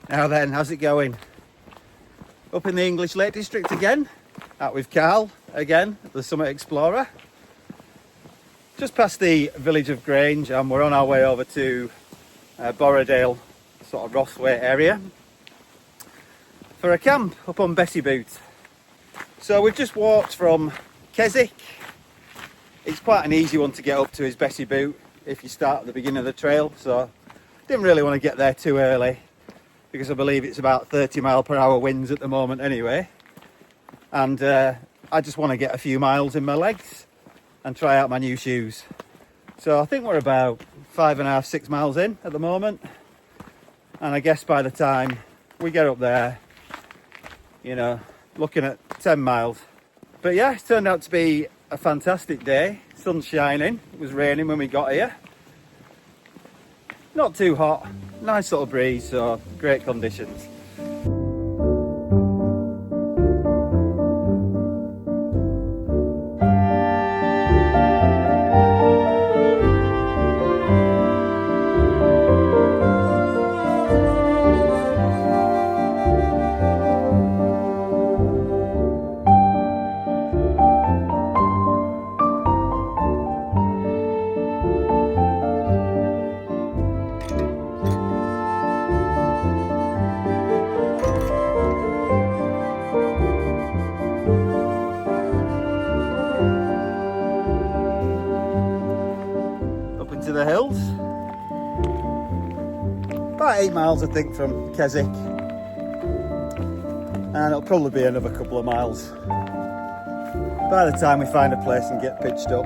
Now then, how's it going? Up in the English Lake District again, out with Carl again, the Summit Explorer. Just past the village of Grange, and we're on our way over to Borrowdale, sort of Rosthwaite area, for a camp up on Bessyboot. So we've just walked from Keswick. It's quite an easy one to get up to, is Bessyboot, if you start at the beginning of the trail. So didn't really want to get there too early, because I believe it's about 30-mile-per-hour winds at the moment anyway. And I just want to get a few miles in my legs and try out my new shoes. So I think we're about 5.5, 6 miles in at the moment. And I guess by the time we get up there, you know, looking at 10 miles. But yeah, it's turned out to be a fantastic day. Sun's shining. It was raining when we got here. Not too hot. Nice little breeze, so great conditions. To the hills, about 8 miles I think from Keswick, and it'll probably be another couple of miles by the time we find a place and get pitched up.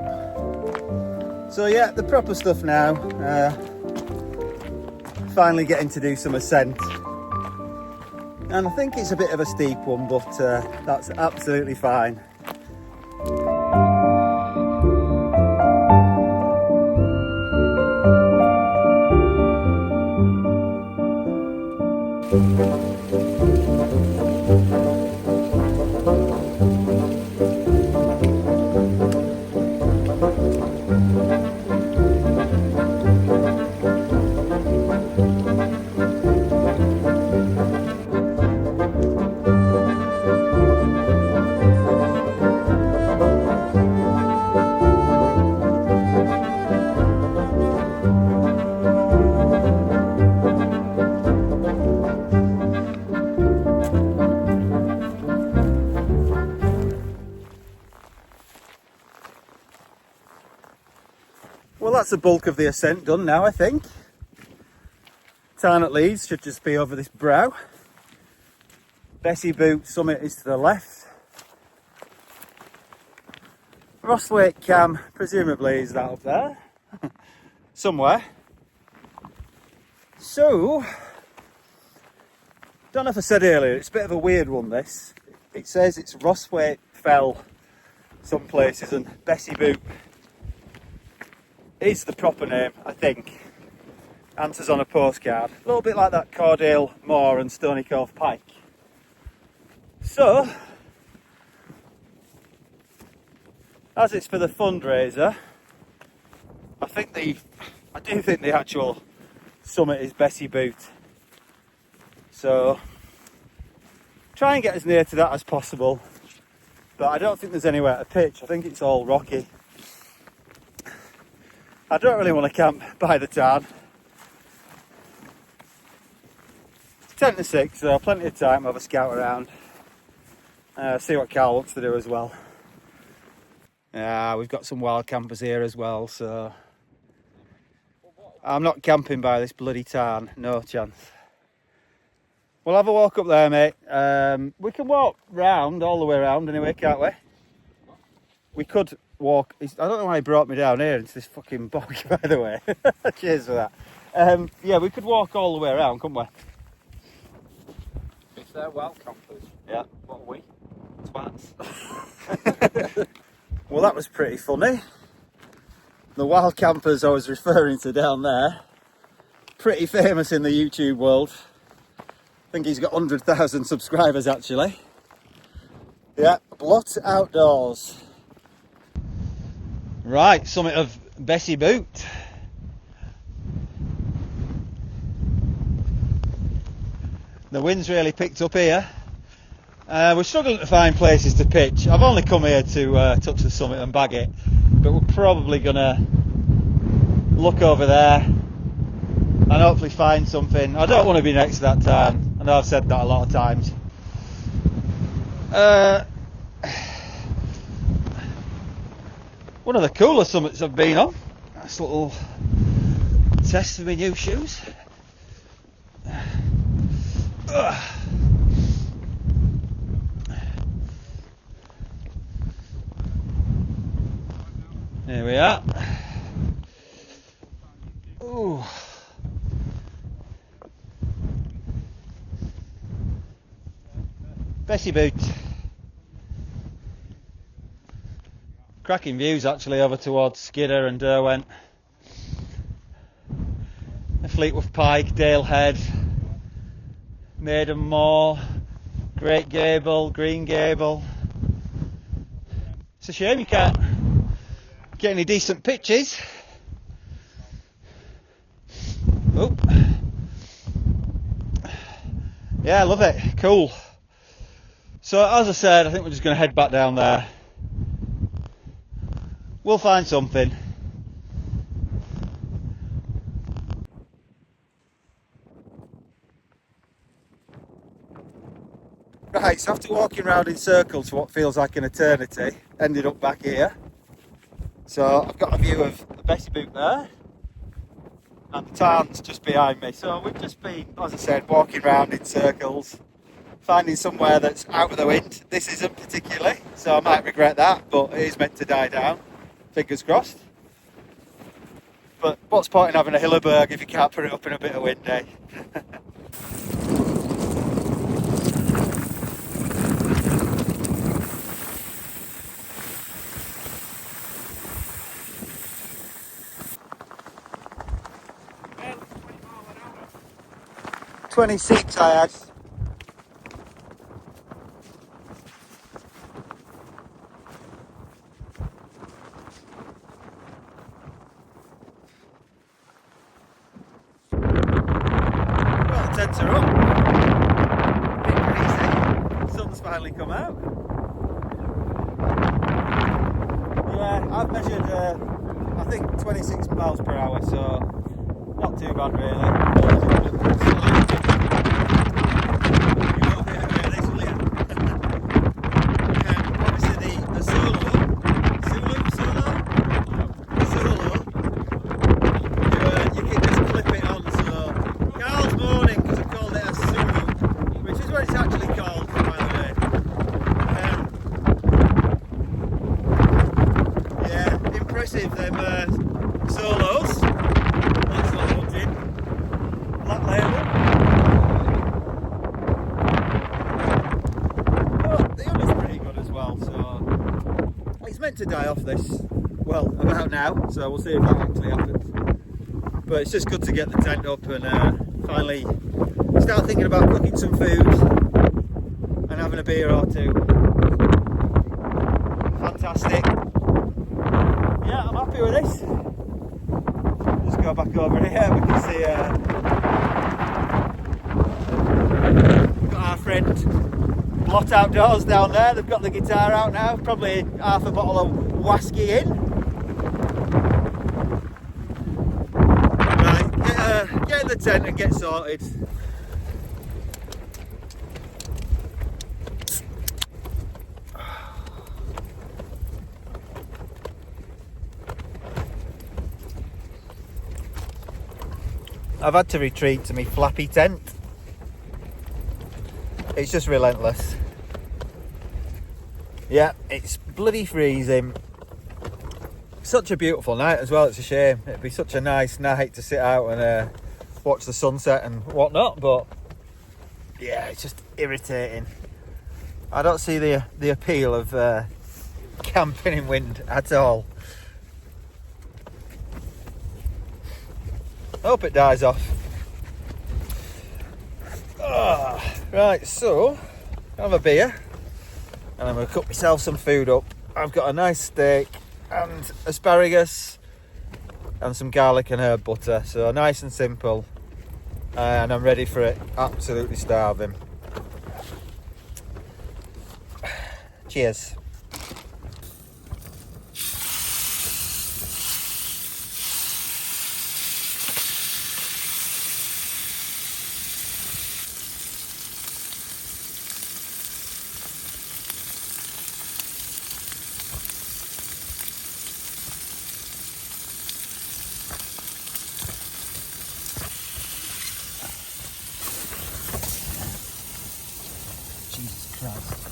So yeah, the proper stuff now. Finally getting to do some ascent, and I think it's a bit of a steep one, but that's absolutely fine. Well, that's the bulk of the ascent done now, I think. Tarn at Leeds should just be over this brow. Bessyboot summit is to the left. Rosthwaite Cam, presumably, is that up there? Somewhere. So, don't know if I said earlier, it's a bit of a weird one, this. It says it's Rosthwaite Fell, some places, and Bessyboot is the proper name, I think. Answers on a postcard. A little bit like that Cordale Moor and Stony Cove Pike. So, as it's for the fundraiser, I do think the actual summit is Bessyboot. So, try and get as near to that as possible. But I don't think there's anywhere to pitch. I think it's all rocky. I don't really want to camp by the Tarn. It's 10 to 6, so plenty of time to have a scout around. See what Carl wants to do as well. Yeah, we've got some wild campers here as well, so I'm not camping by this bloody Tarn, no chance. We'll have a walk up there, mate. We can walk round, all the way around anyway, can't we? We could walk. I don't know why he brought me down here into this fucking bog, by the way. Cheers for that. Yeah, we could walk all the way around, couldn't we? If they're wild campers. Yeah. What are we? Twats. Well, that was pretty funny. The wild campers I was referring to down there, pretty famous in the YouTube world. I think he's got 100,000 subscribers actually. Yeah, Blot Outdoors. Right, summit of Bessyboot. The wind's really picked up here. We're struggling to find places to pitch. I've only come here to touch the summit and bag it, but we're probably gonna look over there and hopefully find something. I don't want to be next to that tarn. I know I've said that a lot of times. One of the cooler summits I've been on. Nice little test for my new shoes. Here we are. Ooh. Bessyboot. Cracking views actually over towards Skidder and Derwent. Fleetwood Pike, Dalehead, Maiden Moor, Great Gable, Green Gable. It's a shame you can't get any decent pitches. Oh. Yeah, I love it. Cool. So as I said, I think we're just going to head back down there. We'll find something. Right, so after walking around in circles for what feels like an eternity, ended up back here. So I've got a view of the Bessyboot there, and the Tarn's just behind me. So we've just been, as I said, walking around in circles, finding somewhere that's out of the wind. This isn't particularly, so I might regret that, but it is meant to die down. Fingers crossed. But what's the point in having a Hilleberg if you can't put it up in a bit of wind, eh? 26 I had. Well, the tents are up. A bit breezy. Sun's finally come out. Yeah, I've measured I think 26 miles per hour, so not too bad really. Solos. That's not hooked in. Black label. But the Unna's pretty good as well, so it's meant to die off this, well, about now, so we'll see if that actually happens. But it's just good to get the tent up and finally start thinking about cooking some food and having a beer or two. Fantastic. Yeah, I'm happy with this. Just go back over here, we can see we've got our friend Blot Outdoors down there. They've got the guitar out now, probably half a bottle of whiskey in. Right, get in the tent and get sorted. I've had to retreat to my flappy tent. It's just relentless. Yeah, it's bloody freezing. Such a beautiful night as well, it's a shame. It'd be such a nice night to sit out and watch the sunset and whatnot, but yeah, it's just irritating. I don't see the appeal of camping in wind at all. Hope it dies off. Right, so I'll have a beer and I'm going to cook myself some food up. I've got a nice steak and asparagus and some garlic and herb butter, so nice and simple. and I'm ready for it. Absolutely starving. Cheers. Jesus Christ.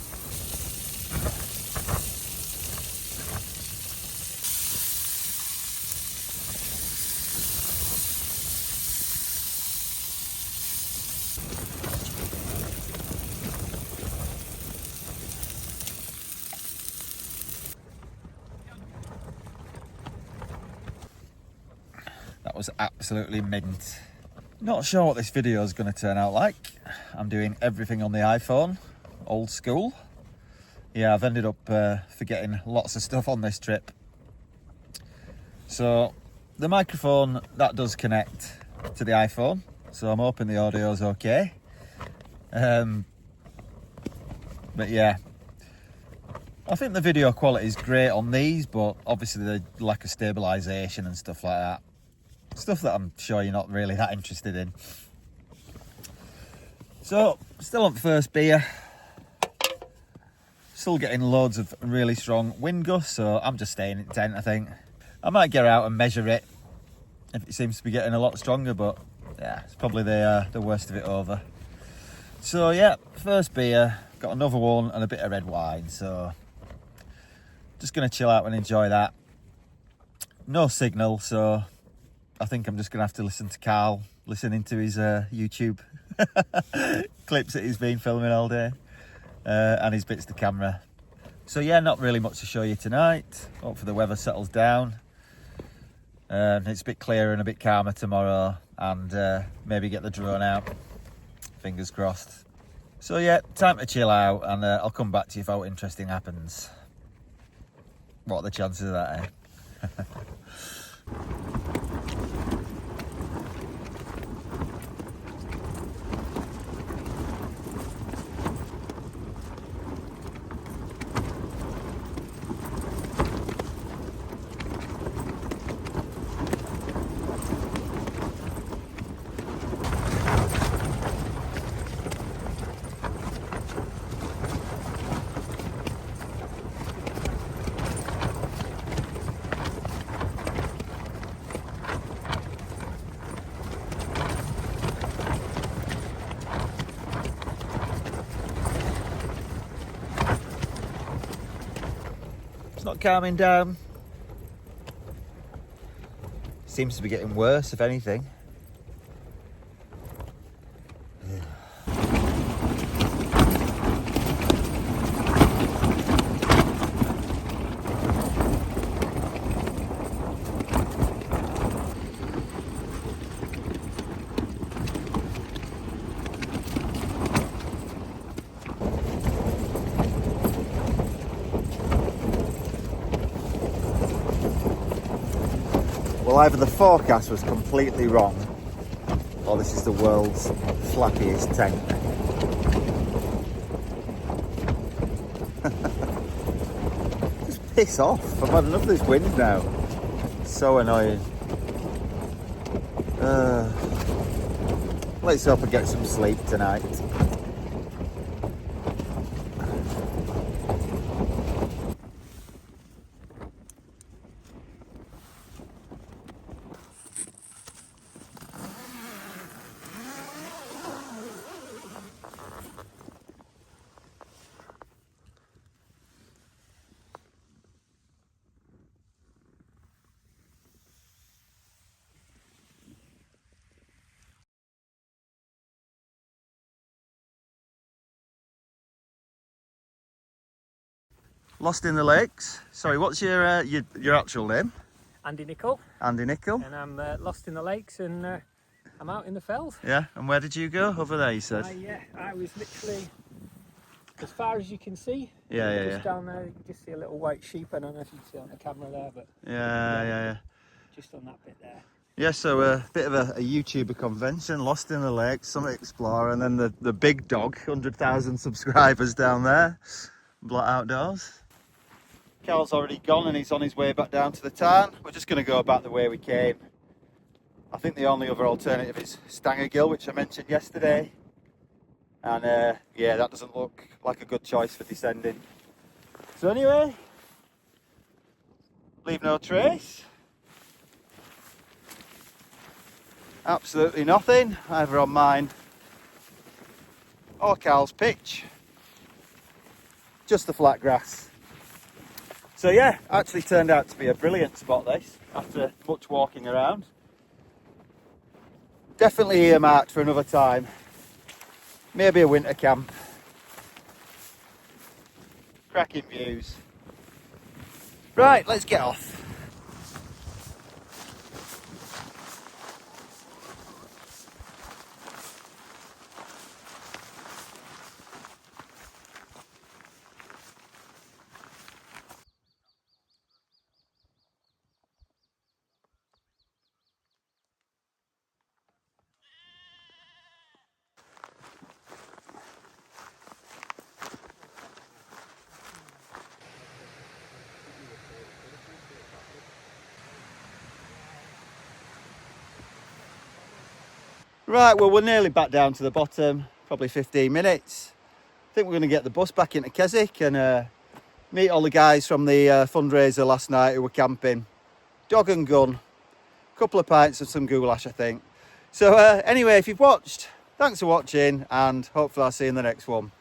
That was absolutely mint. Not sure what this video is going to turn out like. I'm doing everything on the iPhone, old school. Yeah, I've ended up forgetting lots of stuff on this trip. So the microphone, that does connect to the iPhone, so I'm hoping the audio is okay. But yeah, I think the video quality is great on these, but obviously the lack of stabilisation and stuff like that. Stuff that I'm sure you're not really that interested in. So, still on first beer. Still getting loads of really strong wind gusts, so I'm just staying at 10, I think. I might get out and measure it if it seems to be getting a lot stronger, but yeah, it's probably the worst of it over. So yeah, first beer, got another one and a bit of red wine, so just going to chill out and enjoy that. No signal, so I think I'm just going to have to listen to Carl, listening to his YouTube clips that he's been filming all day, and his bits to camera. So yeah, not really much to show you tonight. Hopefully the weather settles down. It's a bit clearer and a bit calmer tomorrow, and maybe get the drone out. Fingers crossed. So yeah, time to chill out, and I'll come back to you if anything interesting happens. What are the chances of that, eh? It's not calming down. Seems to be getting worse, if anything. Well, either the forecast was completely wrong, or this is the world's flappiest tent. Just piss off. I've had enough of this wind now. It's so annoying. Let's hope I get some sleep tonight. Lost in the Lakes. Sorry, what's your actual name? Andy Nicol. Andy Nicol. And I'm lost in the lakes, and I'm out in the fells. Yeah, and where did you go? Over there, you said? I was literally as far as you can see. Yeah. Down there, you can just see a little white sheep. I don't know if you can see on the camera there, but Yeah. just on that bit there. Yeah, so a bit of a YouTuber convention, Lost in the Lake, Summit Explorer, and then the big dog, 100,000 subscribers down there, Blot Outdoors. Carl's already gone and he's on his way back down to the Tarn. We're just going to go back the way we came. I think the only other alternative is Stangergill, which I mentioned yesterday. And yeah, that doesn't look like a good choice for descending. So anyway, leave no trace. Absolutely nothing, either on mine or Carl's pitch. Just the flat grass. So yeah, actually turned out to be a brilliant spot this, after much walking around. Definitely earmarked for another time. Maybe a winter camp. Cracking views. Right, let's get off. Right, well, we're nearly back down to the bottom, probably 15 minutes. I think we're going to get the bus back into Keswick and meet all the guys from the fundraiser last night who were camping. Dog and gun, couple of pints of some goulash, I think. So anyway, if you've watched, thanks for watching, and hopefully I'll see you in the next one.